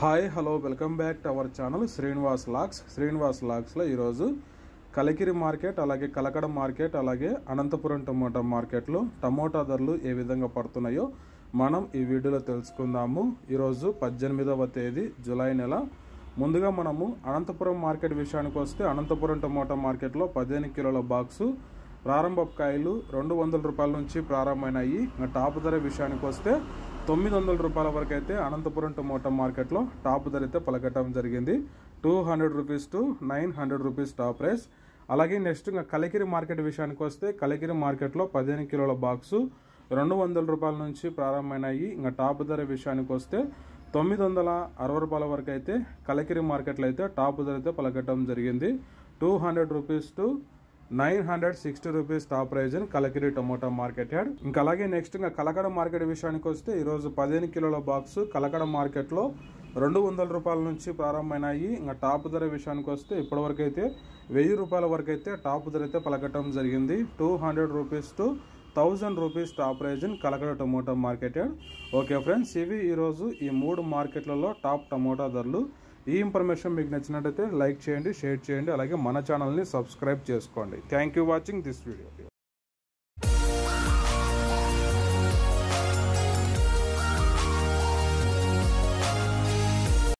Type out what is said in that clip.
Hi hello welcome back to our channel Srinivas లాగ్స్లో ఈరోజు Kalikiri market అలాగే కలకడ మార్కెట్ అలాగే అనంతపురం టమోటా మార్కెట్లో టమోటా ధరలు ఏ విధంగా పడుతున్నాయో మనం ఈ వీడియోలో తెలుసుకుందాము। ఈరోజు 18వ తేదీ జూలై నెల। ముందుగా మనము అనంతపురం మార్కెట్ విషయానికి వస్తే అనంతపురం టమోటా మార్కెట్లో 15 కిలోల బాక్సు ప్రారంభ కాయలు 200 రూపాయల నుంచి ప్రారంభమైనాయి। టాప్ ధర విషయానికి వస్తే 900 రూపాయల వరకు అయితే అనంతపురం టమోటా మార్కెట్లో టాప్ ధర అయితే పలకటం జరిగింది। 200 rupees to 900 rupees top price. అలాగే నెక్స్ట్ ఇంకా కలికిరి మార్కెట్ విషయానికి వస్తే కలికిరి మార్కెట్లో 15 కిలోల బాక్సు 200 రూపాయల నుంచి ప్రారంభమైనాయి। ఇంకా టాప్ ధర విషయానికి వస్తే 960 రూపాయల వరకు అయితే కలికిరి మార్కెట్లో అయితే టాప్ ధర అయితే పలకటం జరిగింది। 200 rupees to 960 rupees top prize in Kalikiri tomato market yard. ఇంకా అలాగే నెక్స్ట్ ఇంకా కలకడ మార్కెట్ విషయానికి వస్తే ఈరోజు 15 కిలోల బాక్సు కలకడ మార్కెట్లో 200 రూపాయల నుంచి ప్రారంభమైనాయి। ఇంకా టాప్ ధర విషయానికి వస్తే ఇప్పటివరకు అయితే 1000 రూపాయల వరకు అయితే టాప్ ధర అయితే పలకటం జరిగింది। 200 rupees to 1000 rupees top prize in Kalakada tomato market yard. Okay friends, ఇవి ఈరోజు ఈ 3 మార్కెట్లలో టాప్ టమోటా ధరలు। ఈ ఇన్ఫర్మేషన్ మీకు నచ్చినట్లయితే లైక్ చేయండి, షేర్ చేయండి, అలాగే మన ఛానల్ని సబ్స్క్రైబ్ చేసుకోండి। Thank you watching this video.